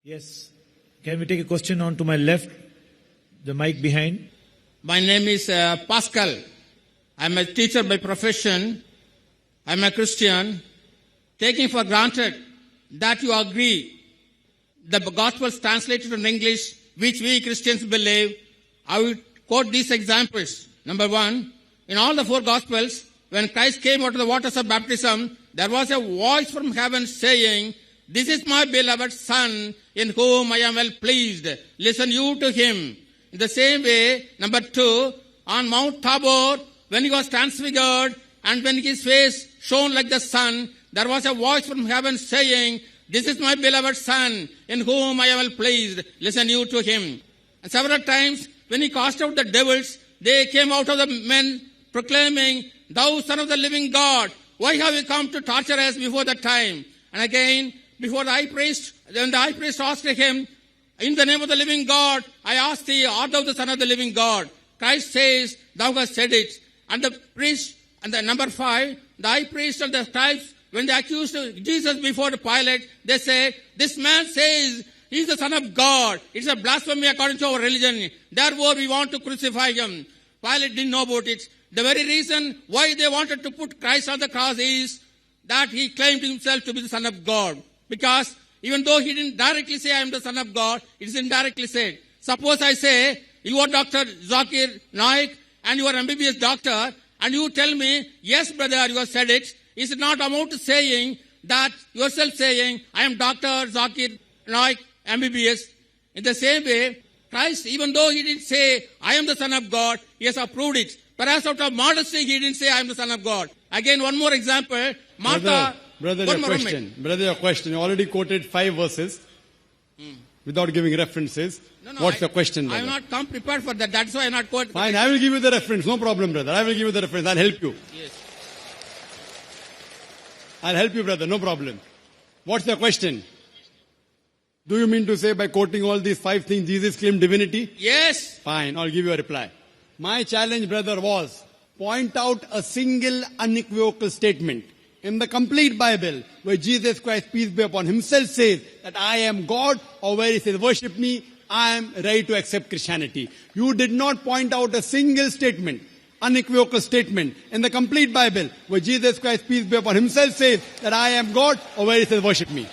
Yes. Can we take a question on to my left? The mic behind. My name is Pascal. I'm a teacher by profession. I'm a Christian. Taking for granted that you agree the Gospels translated in English, which we Christians believe, I will quote these examples. Number one, in all the four Gospels, when Christ came out of the waters of baptism, there was a voice from heaven saying, "This is my beloved Son, in whom I am well pleased. Listen you to him." In the same way, number two, on Mount Tabor, when he was transfigured and when his face shone like the sun, there was a voice from heaven saying, "This is my beloved Son, in whom I am well pleased. Listen you to him." And several times, when he cast out the devils, they came out of the men proclaiming, "Thou Son of the living God, why have you come to torture us before the time?" And again, before the high priest, when the high priest asked him, "In the name of the living God, I ask thee, art thou the Son of the living God?" Christ says, "Thou hast said it." And the priest, and the number 5, the high priest and the scribes, when they accused Jesus before the Pilate, they said, "This man says he is the Son of God. It's a blasphemy according to our religion. Therefore, we want to crucify him." Pilate didn't know about it. The very reason why they wanted to put Christ on the cross is that he claimed himself to be the Son of God. Because even though he didn't directly say, "I am the Son of God," it is indirectly said. Suppose I say, "You are Dr. Zakir Naik and you are MBBS doctor," and you tell me, "Yes, brother, you have said it." Is it not amount to saying that yourself saying, "I am Dr. Zakir Naik, MBBS"? In the same way, Christ, even though he didn't say, "I am the Son of God," he has approved it. Perhaps out of modesty, he didn't say, "I am the Son of God." Again, one more example. Martha. Brother, your question. You already quoted 5 verses without giving references. No, What's your question, brother? I have not come prepared for that. That's why I not quote. Fine, I will give you the reference. No problem, brother. I will give you the reference. I'll help you. Yes. I'll help you, brother. No problem. What's the question? Do you mean to say by quoting all these 5 things, Jesus claimed divinity? Yes. Fine, I'll give you a reply. My challenge, brother, was point out a single unequivocal statement in the complete Bible where Jesus Christ, peace be upon him, himself says that I am God, or where he says, "Worship me, I am ready to accept Christianity." You did not point out a single statement, unequivocal statement in the complete Bible where Jesus Christ, peace be upon him, himself says that I am God, or where he says, "Worship me."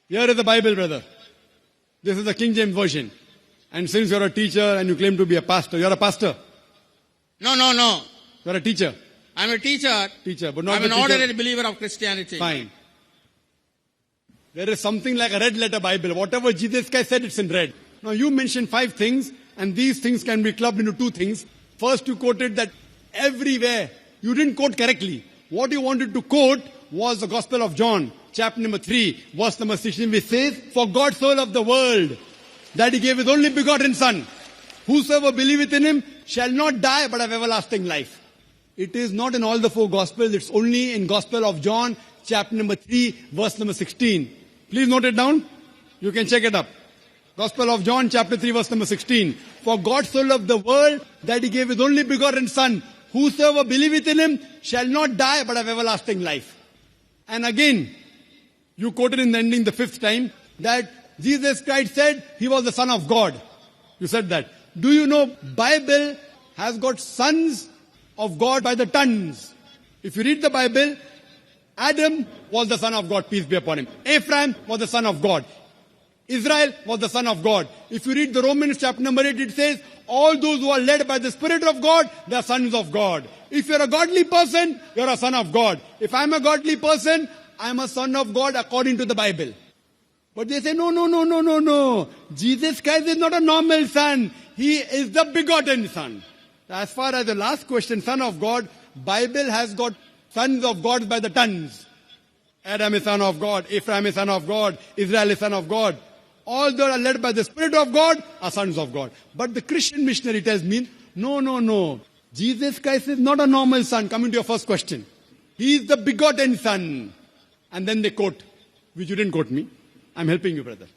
Here is the Bible, brother. This is the King James Version. And since you're a teacher and you claim to be a pastor, you're a pastor. No. You're a teacher. I'm a teacher. But not I'm an ordinary believer of Christianity. Fine. There is something like a red letter Bible. Whatever Jesus Christ said, it's in red. Now you mentioned 5 things, and these things can be clubbed into 2 things. First, you quoted that everywhere. You didn't quote correctly. What you wanted to quote was the Gospel of John, chapter number 3, verse number 16, which says, "For God so loved the world, that he gave his only begotten Son. Whosoever believeth in him shall not die, but have everlasting life." It is not in all the 4 Gospels. It's only in Gospel of John, chapter number 3, verse number 16. Please note it down. You can check it up. Gospel of John, chapter 3, verse number 16. "For God so loved the world, that he gave his only begotten Son. Whosoever believeth in him shall not die, but have everlasting life." And again, you quoted in the ending the 5th time that Jesus Christ said he was the Son of God. You said that. Do you know Bible has got sons of God by the tons? If you read the Bible, Adam was the son of God, peace be upon him. Ephraim was the son of God. Israel was the son of God. If you read the Romans chapter number 8, it says, all those who are led by the Spirit of God, they are sons of God. If you're a godly person, you're a son of God. If I'm a godly person, I'm a son of God according to the Bible. But they say, no. Jesus Christ is not a normal son. He is the begotten Son. As far as the last question, Son of God, Bible has got sons of God by the tons. Adam is son of God, Ephraim is son of God, Israel is son of God. All that are led by the Spirit of God are sons of God. But the Christian missionary tells me, no. Jesus Christ is not a normal son. Coming to your first question. He is the begotten Son. And then they quote, which you didn't quote me. I'm helping you, brother.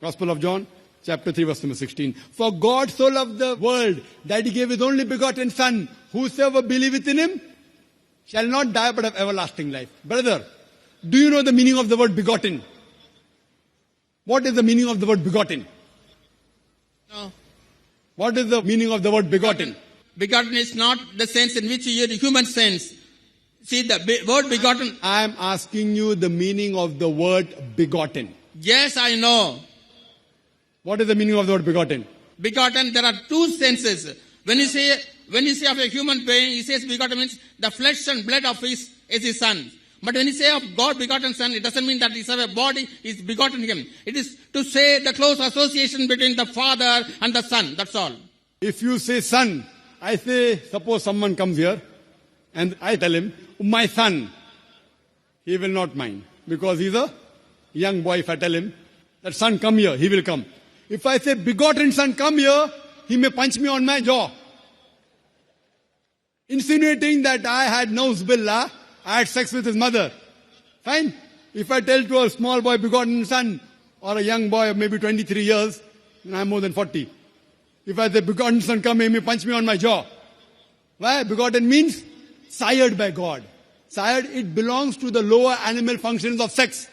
Gospel of John, chapter 3, verse number 16. "For God so loved the world, that he gave his only begotten Son. Whosoever believeth in him shall not die, but have everlasting life." Brother, do you know the meaning of the word begotten? What is the meaning of the word begotten? No. What is the meaning of the word begotten? Begotten is not the sense in which you hear the human sense. See, the word begotten. I am asking you the meaning of the word begotten. Yes, I know. What is the meaning of the word begotten? Begotten, there are two senses. When you say of a human being, he says begotten means the flesh and blood of his son. But when you say of God begotten son, it doesn't mean that his body is begotten him. It is to say the close association between the father and the son. That's all. If you say son, I say, suppose someone comes here and I tell him, my son, he will not mind because he's a young boy. If I tell him that son come here, he will come. If I say begotten son come here, he may punch me on my jaw, insinuating that I had nose-billah, I had sex with his mother. Fine. If I tell to a small boy begotten son, or a young boy of maybe 23 years, and I'm more than 40. If I say begotten son come, he may punch me on my jaw. Why? Begotten means sired by God. Sired, it belongs to the lower animal functions of sex.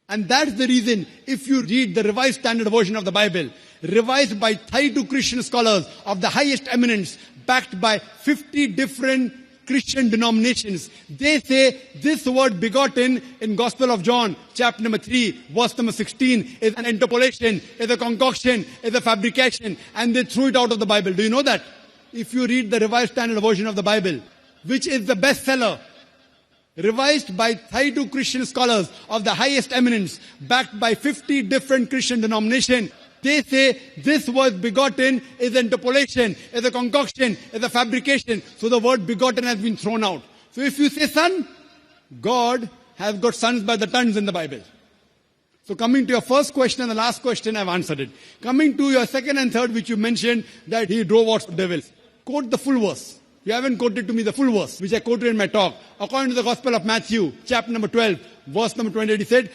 And that's the reason, if you read the Revised Standard Version of the Bible, revised by 32 Christian scholars of the highest eminence, backed by 50 different Christian denominations, they say this word begotten in Gospel of John, chapter number 3, verse number 16, is an interpolation, is a concoction, is a fabrication, and they threw it out of the Bible. Do you know that? If you read the Revised Standard Version of the Bible, which is the bestseller, revised by 32 Christian scholars of the highest eminence, backed by 50 different Christian denominations, they say this word begotten is an interpolation, is a concoction, is a fabrication. So the word begotten has been thrown out. So if you say son, God has got sons by the tons in the Bible. So coming to your first question and the last question, I've answered it. Coming to your second and third, which you mentioned, that he drove out devils. Quote the full verse. You haven't quoted to me the full verse, which I quoted in my talk. According to the Gospel of Matthew, chapter number 12, verse number 28, he said,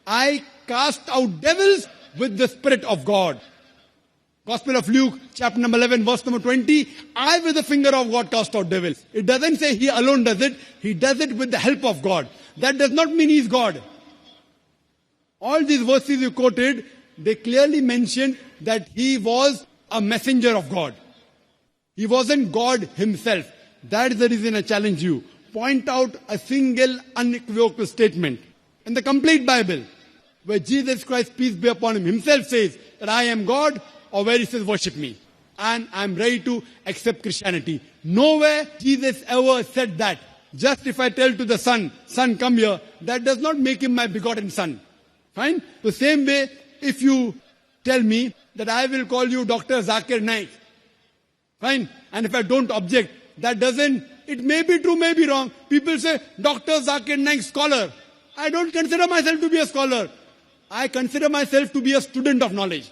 I cast out devils with the Spirit of God. Gospel of Luke, chapter number 11, verse number 20, I with the finger of God cast out devils. It doesn't say he alone does it. He does it with the help of God. That does not mean he's God. All these verses you quoted, they clearly mention that he was a messenger of God. He wasn't God himself. That is the reason I challenge you. Point out a single unequivocal statement in the complete Bible where Jesus Christ, peace be upon him, himself says that I am God, or where he says worship me. And I'm ready to accept Christianity. Nowhere Jesus ever said that. Just if I tell to the son, son come here, that does not make him my begotten son. Fine? The same way, if you tell me that I will call you Dr. Zakir Naik, fine? And if I don't object, that doesn't, it may be true, may be wrong. People say, Dr. Zakir Naik, scholar. I don't consider myself to be a scholar. I consider myself to be a student of knowledge.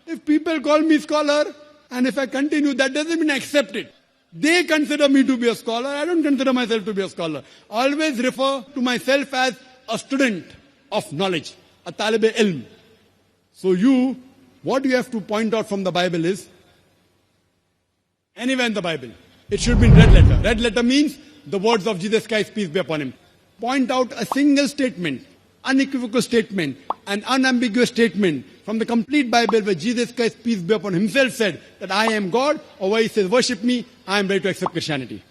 If people call me scholar, and if I continue, that doesn't mean I accept it. They consider me to be a scholar. I don't consider myself to be a scholar. I always refer to myself as a student of knowledge, a talib ilm. So what you have to point out from the Bible is, anywhere in the Bible, it should be in red letter. Red letter means the words of Jesus Christ, peace be upon him. Point out a single statement, unequivocal statement, an unambiguous statement from the complete Bible where Jesus Christ, peace be upon himself, said that I am God, or where he says worship me, I am ready to accept Christianity.